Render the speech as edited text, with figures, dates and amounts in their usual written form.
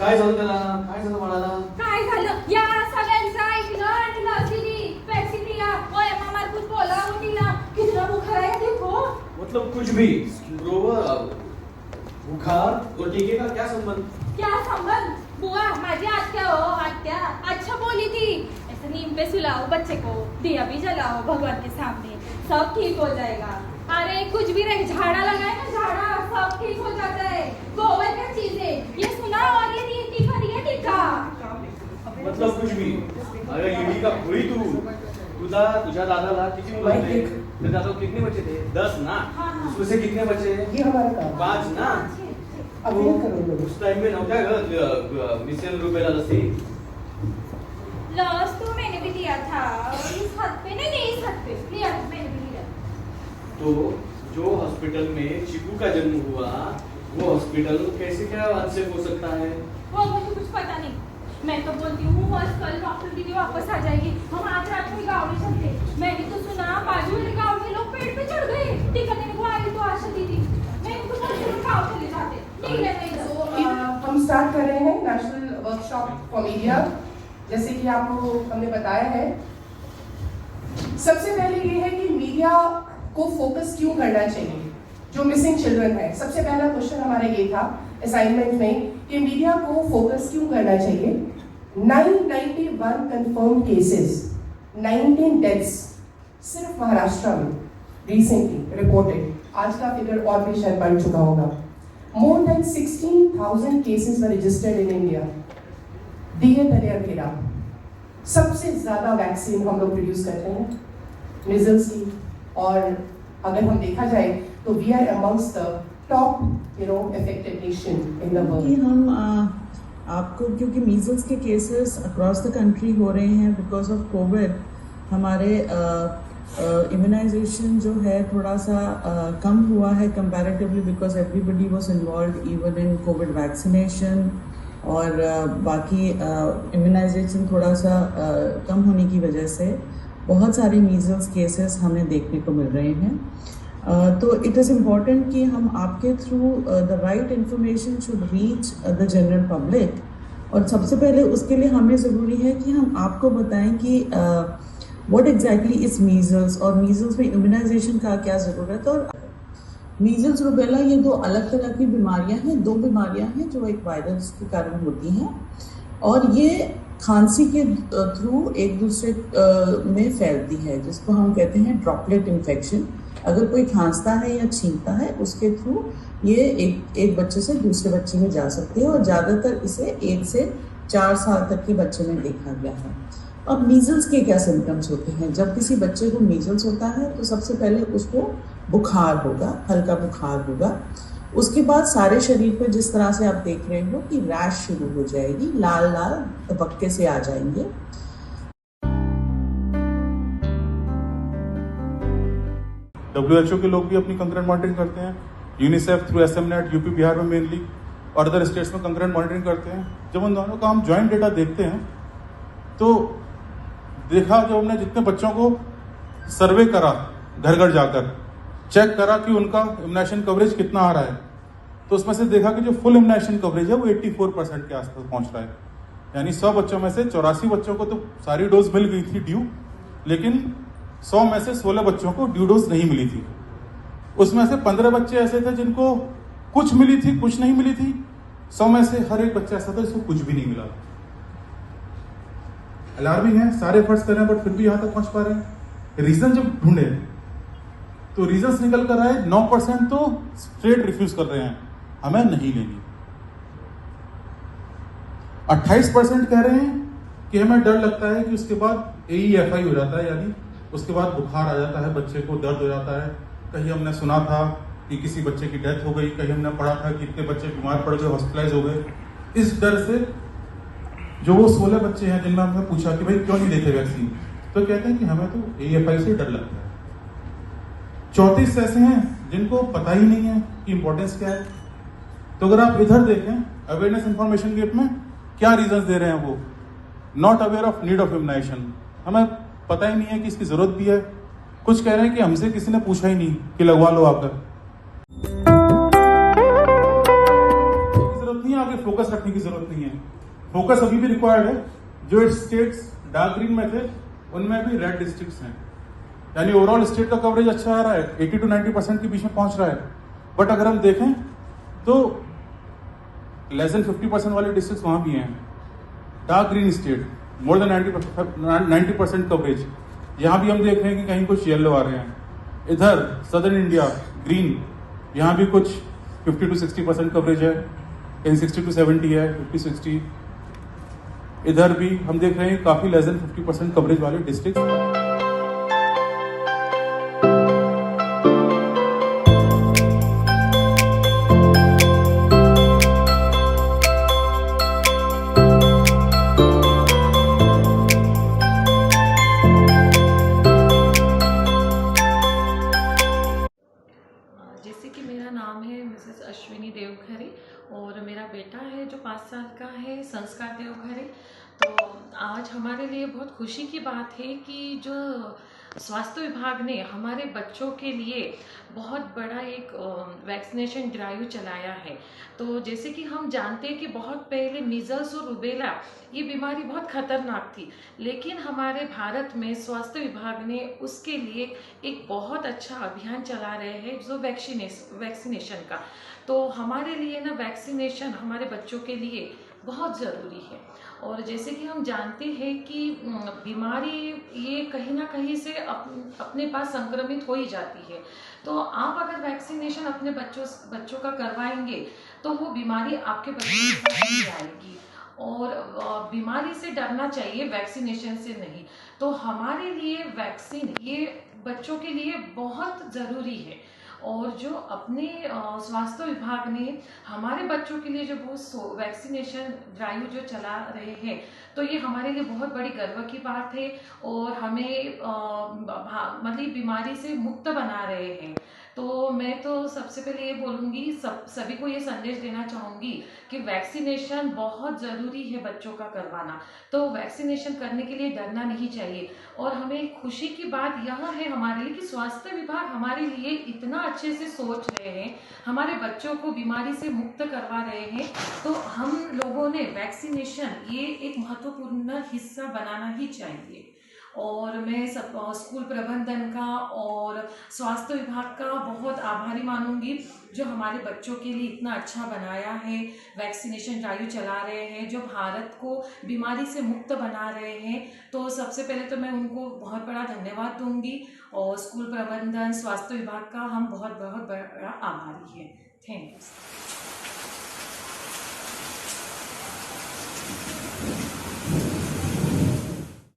काय झालं त्याला? काय झालं बाळाला? काय झालं? या सगळ्यांचं ऐकलं आणि लस दिली, वैक्सीन दिया, ओएमआर मार्फत बोलावून दिला. कितना बुखार है देखो. मतलब कुछ भी बुखार और टीके का क्या संबंध? क्या संबंध? बुआ माझी आत्या हो आत्या अच्छा बोली थी, ऐसे नीम पे सुलाओ बच्चे को, दिया भी जलाओ भगवान के सामने, सब ठीक हो जाएगा. अरे कुछ भी रहे, झाड़ा लगाए ना झाड़ा, सब ठीक हो जाता है. गोबर का चीज है ये, सुना? और ये नीम की खरी है टीका. मतलब कुछ भी. अरे ईडी का खोई तुझ्या दादाला किती मुलं होते? तेरे दादा को कितने बच्चे थे? 10 ना. हाँ. उसमें से कितने बच्चे? ये हमारा काम 5 ना. अब ये करो लोग. उस टाइम में नव्हत्या ग मिशन रुपयाला लसी. लॉस तो मैंने भी दिया था, इस हद पे नहीं, इस हद पे लिया था, मैंने भी लिया. तो जो हॉस्पिटल में चिकू का जन्म हुआ वो हॉस्पिटल कैसे क्या अनसेफ हो सकता है? वो मुझे कुछ पता नहीं. मैं तो बोलती हूँ बस कल डॉक्टर दीदी वापस आ जाएगी, हम आज रात में गाँव नहीं चलते. मैंने तो सुना बाजू वाले गाँव के लोग पेड़ पे चढ़ गए टीका देने को आई तो आशा दीदी. मैं इनको बोलती हूँ गाँव चले जाते, नहीं ले नहीं तो हम स्टार्ट कर रहे हैं नेशनल वर्कशॉप फॉर मीडिया. जैसे कि आपको हमने बताया है, सबसे पहले ये है कि मीडिया को फोकस क्यों करना चाहिए जो मिसिंग चिल्ड्रन है. सबसे पहला क्वेश्चन हमारा ये था असाइनमेंट में कि मीडिया को फोकस क्यों करना चाहिए. 991 कंफर्म केसेस, 19 डेथ्स सिर्फ महाराष्ट्र में रिसेंटली रिपोर्टेड. आज का फिगर और भी शायद बढ़ चुका होगा. More than 16,000 cases were registered in India. दिए दरिया खेड़ा सबसे ज्यादा वैक्सीन हम लोग प्रोड्यूस करते हैं मीजल्स की, और अगर हम देखा जाए तो we are amongst the top affected nation in the कि वर्ल्ड. हम आपको, क्योंकि मीजल्स के केसेस अक्रॉस द कंट्री हो रहे हैं बिकॉज ऑफ कोविड, हमारे इम्यूनाइजेशन जो है थोड़ा सा कम हुआ है comparatively, because everybody was involved even in Covid vaccination, और बाकी इम्यूनाइजेशन थोड़ा सा कम होने की वजह से बहुत सारे मीजल्स केसेस हमें देखने को मिल रहे हैं. तो इट इज़ इम्पॉर्टेंट कि हम आपके through the right information should reach the general public, और सबसे पहले उसके लिए हमें ज़रूरी है कि हम आपको बताएं कि व्हाट एग्जैक्टली इज़ मीजल्स, और मीजल्स में इम्यूनाइजेशन का क्या ज़रूरत है. और मीजल्स रूबेला ये दो अलग तरह की बीमारियां हैं, दो बीमारियां हैं जो एक वायरस के कारण होती हैं, और ये खांसी के थ्रू एक दूसरे में फैलती है, जिसको हम कहते हैं ड्रॉपलेट इन्फेक्शन. अगर कोई खांसता है या छींकता है उसके थ्रू ये एक बच्चे से दूसरे बच्चे में जा सकते हैं, और ज़्यादातर इसे 1 से 4 साल तक के बच्चे में देखा गया है. अब मीजल्स के क्या सिम्टम्स होते हैं? जब किसी बच्चे को मीजल्स होता है तो सबसे पहले उसको बुखार होगा, हल्का बुखार होगा. उसके बाद सारे शरीर पर जिस तरह से आप देख रहे हो कि रैश शुरू हो जाएगी, लाल लाल तबक्के से आ जाएंगे. WHO के लोग भी अपनी कंकरेंट मॉनिटरिंग करते हैं, UNICEF through SMNet UP Bihar में मेनली, और अदर स्टेट्स में कंकरेंट मॉनिटरिंग करते हैं. जब उन दोनों का हम ज्वाइंट डेटा देखते हैं तो देखा, जब हमने जितने बच्चों को सर्वे करा, घर घर जाकर चेक करा कि उनका इम्यूनाइजेशन कवरेज कितना आ रहा है, तो उसमें से देखा कि जो फुल इम्यूनाइजेशन कवरेज है वो 84% के आसपास पहुंच रहा है. यानी 100 बच्चों में से 84 बच्चों को तो सारी डोज मिल गई थी ड्यू, लेकिन 100 में से 16 बच्चों को ड्यू डोज नहीं मिली थी. उसमें से 15 बच्चे ऐसे थे जिनको कुछ मिली थी, कुछ नहीं मिली थी. 100 में से हर एक बच्चा ऐसा था जिसको कुछ भी नहीं मिला. अलार्मिंग है, सारे एफर्ट्स कर रहे हैं बट फिर भी यहां तक पहुंच पा रहे हैं. रीजन जब ढूंढे तो रीजंस निकल कर आए, 9% तो स्ट्रेट रिफ्यूज कर रहे हैं, हमें नहीं लेनी. 28% कह रहे हैं कि हमें डर लगता है कि उसके बाद AEFI हो जाता है, यानी उसके बाद बुखार आ जाता है, बच्चे को दर्द हो जाता है. कहीं हमने सुना था कि किसी बच्चे की डेथ हो गई, कहीं हमने पढ़ा था कि इतने बच्चे बीमार पड़ गए, हॉस्पिटलाइज हो गए. इस डर से जो वो 16 बच्चे हैं जिनमें हमने पूछा कि भाई क्यों नहीं लेते वैक्सीन, तो कहते हैं कि हमें तो AEFI से डर लगता है. 34 ऐसे हैं जिनको पता ही नहीं है कि इंपॉर्टेंस क्या है. तो अगर आप इधर देखें अवेयरनेस इंफॉर्मेशन गैप में क्या रीजंस दे रहे हैं, वो not aware of need of immunization, हमें पता ही नहीं है कि इसकी जरूरत भी है. कुछ कह रहे हैं कि हमसे किसी ने पूछा ही नहीं कि लगवा लो आकर, जरूरत नहीं है आगे फोकस रखने की जरूरत नहीं है। फोकस अभी भी रिक्वायर्ड है। जो स्टेट्स डार्क ग्रीन में थे उनमें भी रेड डिस्ट्रिक्ट्स हैं, यानी ओवरऑल स्टेट का कवरेज अच्छा आ रहा है, 80 to 90% के बीच में पहुंच रहा है। बट अगर हम देखें तो लेस देन 50% वाले डिस्ट्रिक्ट वहां भी हैं। Dark green state more than 90% coverage, यहां भी हम देख रहे हैं कि कहीं कुछ येलो आ रहे हैं। इधर सदर्न इंडिया ग्रीन, यहां भी कुछ 50 to 60% कवरेज है, कहीं 60 to 70 है, 50-60। इधर भी हम देख रहे हैं काफी लेस देन 50% कवरेज वाले डिस्ट्रिक्ट। जैसे कि मेरा नाम है मिसेस अश्विनी देवघरे और मेरा बेटा है जो 5 साल का है, संस्कार देवघरे। तो आज हमारे लिए बहुत खुशी की बात है कि जो स्वास्थ्य विभाग ने हमारे बच्चों के लिए बहुत बड़ा एक वैक्सीनेशन ड्राइव चलाया है। तो जैसे कि हम जानते हैं कि बहुत पहले मीजल्स और रूबेला ये बीमारी बहुत खतरनाक थी, लेकिन हमारे भारत में स्वास्थ्य विभाग ने उसके लिए एक बहुत अच्छा अभियान चला रहे हैं जो वैक्सीनेशन का। तो हमारे लिए ना वैक्सीनेशन हमारे बच्चों के लिए बहुत ज़रूरी है। और जैसे कि हम जानते हैं कि बीमारी ये कहीं ना कहीं से अपने पास संक्रमित हो ही जाती है। तो आप अगर वैक्सीनेशन अपने बच्चों का करवाएंगे तो वो बीमारी आपके बच्चों के साथ नहीं आएगी। और बीमारी से डरना चाहिए, वैक्सीनेशन से नहीं। तो हमारे लिए वैक्सीन ये बच्चों के लिए बहुत ज़रूरी है। और जो अपने स्वास्थ्य विभाग ने हमारे बच्चों के लिए जो वो वैक्सीनेशन ड्राइव जो चला रहे हैं, तो ये हमारे लिए बहुत बड़ी गर्व की बात है और हमें मतलब बीमारी से मुक्त बना रहे हैं। तो मैं तो सबसे पहले ये बोलूँगी, सभी को ये संदेश देना चाहूँगी कि वैक्सीनेशन बहुत ज़रूरी है बच्चों का करवाना। तो वैक्सीनेशन करने के लिए डरना नहीं चाहिए। और हमें खुशी की बात यह है हमारे लिए कि स्वास्थ्य विभाग हमारे लिए इतना अच्छे से सोच रहे हैं, हमारे बच्चों को बीमारी से मुक्त करवा रहे हैं। तो हम लोगों ने वैक्सीनेशन ये एक महत्वपूर्ण हिस्सा बनाना ही चाहिए। और मैं सब स्कूल प्रबंधन का और स्वास्थ्य विभाग का बहुत आभारी मानूंगी जो हमारे बच्चों के लिए इतना अच्छा बनाया है, वैक्सीनेशन ड्राइव चला रहे हैं, जो भारत को बीमारी से मुक्त बना रहे हैं। तो सबसे पहले तो मैं उनको बहुत बड़ा धन्यवाद दूंगी और स्कूल प्रबंधन स्वास्थ्य विभाग का हम बहुत बहुत बड़ा आभारी हैं। Thank you.